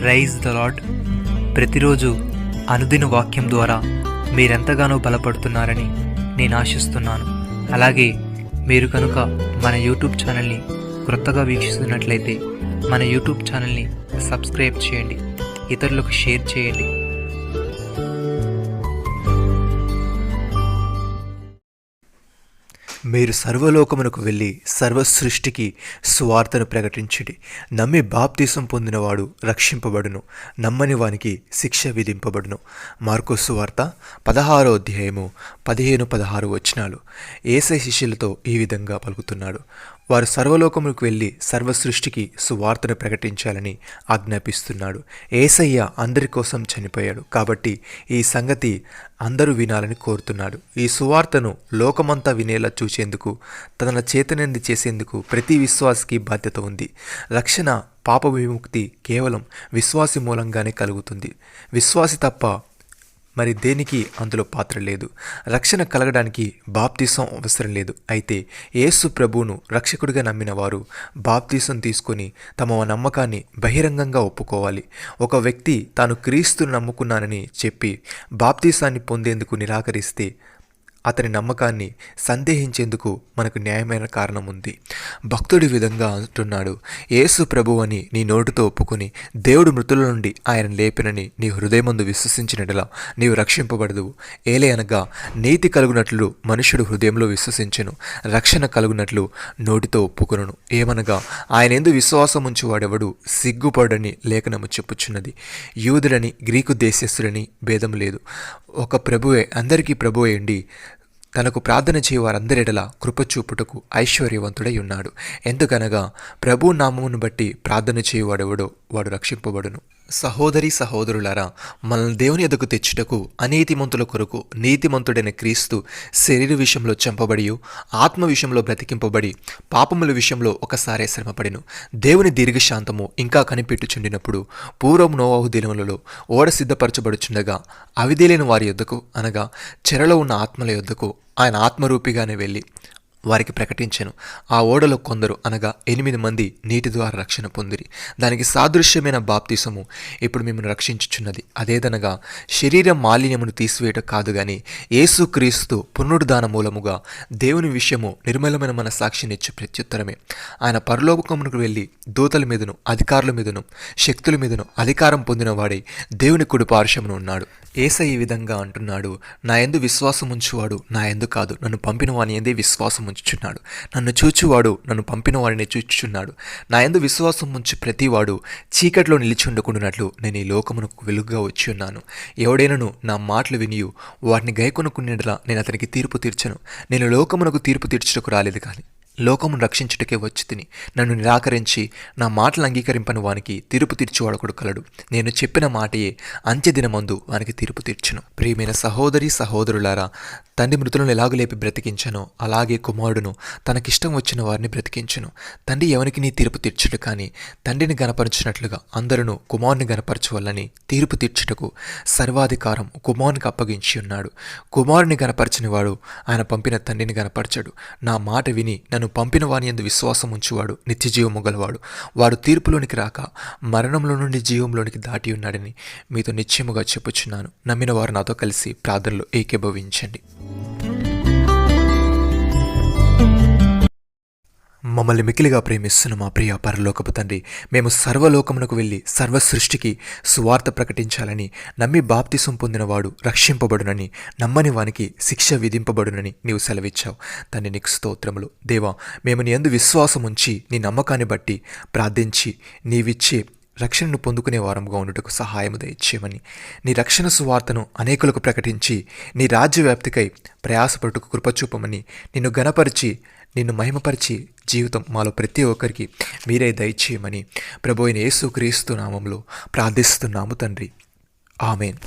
Praise the lord. ప్రతిరోజు అనుదిన వాక్యం ద్వారా మీరెంతగానో బలపడుతున్నారని నేను ఆశిస్తున్నాను. అలాగే మీరు కనుక మన యూట్యూబ్ ఛానల్ని క్రొత్తగా వీక్షిస్తున్నట్లయితే మన యూట్యూబ్ ఛానల్ని సబ్స్క్రైబ్ చేయండి, ఇతరులకు షేర్ చేయండి. మీరు సర్వలోకమునకు వెళ్ళి సర్వసృష్టికి సువార్తను ప్రకటించుడి. నమ్మి బాప్తీసం పొందినవాడు రక్షింపబడును, నమ్మని వానికి శిక్ష విధింపబడును. మార్కు సువార్త 16వ అధ్యాయము 15-16 వచనాలు. యేసయ్య శిష్యులతో ఈ విధంగా పలుకుతున్నాడు. వారు సర్వలోకములకు వెళ్ళి సర్వసృష్టికి సువార్తను ప్రకటించాలని ఆజ్ఞాపిస్తున్నాడు. యేసయ్య అందరి కోసం చనిపోయాడు కాబట్టి ఈ సంగతి అందరూ వినాలని కోరుతున్నాడు. ఈ సువార్తను లోకమంతా వినేలా చూసేందుకు, తన చేతనంది చేసేందుకు ప్రతి విశ్వాసికి బాధ్యత ఉంది. రక్షణ, పాప విముక్తి కేవలం విశ్వాసి మూలంగానే కలుగుతుంది. విశ్వాసి తప్ప మరి దేనికి అందులో పాత్ర లేదు. రక్షణ కలగడానికి బాప్తీసం అవసరం లేదు. అయితే యేసు ప్రభువును రక్షకుడిగా నమ్మిన వారు బాప్తీసం తీసుకొని తమ నమ్మకాన్ని బహిరంగంగా ఒప్పుకోవాలి. ఒక వ్యక్తి తాను క్రీస్తును నమ్ముకున్నానని చెప్పి బాప్తీసాన్ని పొందేందుకు నిరాకరిస్తే అతని నమ్మకాన్ని సందేహించేందుకు మనకు న్యాయమైన కారణం ఉంది. భక్తుడి విధంగా అంటున్నాడు, యేసు ప్రభువు అని నీ నోటితో ఒప్పుకొని దేవుడు మృతుల నుండి ఆయన లేపినని నీ హృదయమందు విశ్వసించినట్లా నీవు రక్షింపబడదువు. ఏలే అనగా నీతి కలుగునట్లు మనుషుడు హృదయంలో విశ్వసించెను, రక్షణ కలుగునట్లు నోటితో ఒప్పుకొనును. ఏమనగా ఆయన యందు విశ్వాసం ఉంచువాడెవడు సిగ్గుపడని లేఖనము చెప్పుచున్నది. యూదులని గ్రీకు దేశస్థులని భేదం లేదు, ఒక ప్రభువే అందరికీ ప్రభువే ఉండి తనకు ప్రార్థన చేయవారందరిడలా కృపచూపుటకు ఐశ్వర్యవంతుడై ఉన్నాడు. ఎందుకనగా ప్రభు నామమును బట్టి ప్రార్థన చేయవాడెవడో వాడు రక్షింపబడును. సహోదరి సహోదరులారా, మనల్ని దేవుని ఎదుకు తెచ్చుటకు అనీతిమంతుల కొరకు నీతిమంతుడైన క్రీస్తు శరీర విషయంలో చంపబడి ఆత్మ విషయంలో బ్రతికింపబడి పాపముల విషయంలో ఒకసారే శ్రమపడెను. దేవుని దీర్ఘశాంతము ఇంకా కనిపెట్టుచుండినప్పుడు పూర్వం నోవాహు దినములలో ఓడ సిద్ధపరచబడుచుండగా అవిధేలైన వారి యొద్దకు అనగా చెరలో ఉన్న ఆత్మల యొద్దకు ఆయన ఆత్మరూపిగానే వెళ్ళి వారికి ప్రకటించెను. ఆ ఓడలో కొందరు అనగా 8 మంది నీటి ద్వారా రక్షణ పొందిరి. దానికి సాదృశ్యమైన బాప్తిసము ఇప్పుడు మిమ్మల్ని రక్షించుచున్నది. అదేదనగా శరీర మాలిన్యమును తీసివేయటం కాదు గాని యేసుక్రీస్తు పునరుద్ధాన మూలముగా దేవుని విషయము నిర్మలమైన మన సాక్షినిచ్చు ప్రత్యుత్తరమే. ఆయన పరలోకమునకు వెళ్ళి దూతల మీదను అధికారుల మీదను శక్తుల మీదను అధికారం పొందిన వాడై దేవుని కుడి పార్శ్వమున ఉన్నాడు. యేసయ్య ఈ విధంగా అంటున్నాడు, నా యందు విశ్వాసం ఉంచువాడు నా యందు కాదు, నన్ను పంపిన వాని యందే విశ్వాసం ఉంచుచున్నాడు. నన్ను చూచువాడు నన్ను పంపిన వాడిని చూచుచున్నాడు. నా యందు విశ్వాసం ఉంచి ప్రతివాడు చీకట్లో నిలిచి ఉండకుండానట్లు నేను ఈ లోకమునకు వెలుగుగా వచ్చి ఉన్నాను. ఎవడైనను నా మాటలు వినియు వాటిని గైకొనుకునేలా నేను అతనికి తీర్పు తీర్చను. నేను లోకమునకు తీర్పు తీర్చుటకు రాలేదు కానీ లోకమును రక్షించుటకే వచ్చి తిని. నన్ను నిరాకరించి నా మాటలు అంగీకరింపని వానికి తీర్పు తీర్చువాడొకడు కలడు. నేను చెప్పిన మాటయే అంత్యదినమందు వానికి తీర్పు తీర్చును. ప్రియమైన సహోదరి సహోదరులారా, తండ్రి మృతులను ఎలాగ లేపి బ్రతికించనో అలాగే కుమారుడును తనకిష్టం వచ్చిన వారిని బ్రతికించును. తండ్రి ఎవరికి నీ తీర్పు తీర్చుడు కానీ తండ్రిని గనపరచినట్లుగా అందరూ కుమారుని గనపరచవల్లని తీర్పు తీర్చుటకు సర్వాధికారం కుమారునికి అప్పగించి ఉన్నాడు. కుమారుని గనపరచని వాడు ఆయన పంపిన తండ్రిని గనపరచడు. నా మాట విని నన్ను పంపిన వాని యందు విశ్వాసం ఉంచువాడు నిత్యజీవము గలవాడు. వాడు తీర్పులోనికి రాక మరణంలో నుండి జీవంలోనికి దాటి ఉన్నాడని మీతో నిశ్చయముగా చెప్పుచున్నాను. నమ్మిన వారు నాతో కలిసి ప్రార్థనలో ఏకీభవించండి. మమ్మల్ని మిక్కిలిగా ప్రేమిస్తున్న మా ప్రియ పరలోకపు తండ్రి, మేము సర్వలోకమునకు వెళ్ళి సర్వసృష్టికి సువార్త ప్రకటించాలని నమ్మి బాప్తిసం పొందినవాడు రక్షింపబడునని నమ్మని వానికి శిక్ష విధింపబడునని నీవు సెలవిచ్చావు. తండ్రి నీకు స్తోత్రములు. దేవా, మేము నీ యందు విశ్వాసం ఉంచి నీ నమ్మకాన్ని బట్టి ప్రార్థించి నీవిచ్చే రక్షణను పొందుకునే వారంగా ఉండుటకు సహాయము దయచేయమని, నీ రక్షణ సువార్తను అనేకులకు ప్రకటించి నీ రాజ్యవ్యాప్తికై ప్రయాసపడుటకు కృపచూపమని, నిన్ను గణపరిచి నిన్ను మహిమపరిచి జీవితం మాలో ప్రతి ఒక్కరికి మీరే దయచేయమని ప్రభువైన యేసుక్రీస్తు నామములో ప్రార్థిస్తున్నాము తండ్రి. ఆమేన్.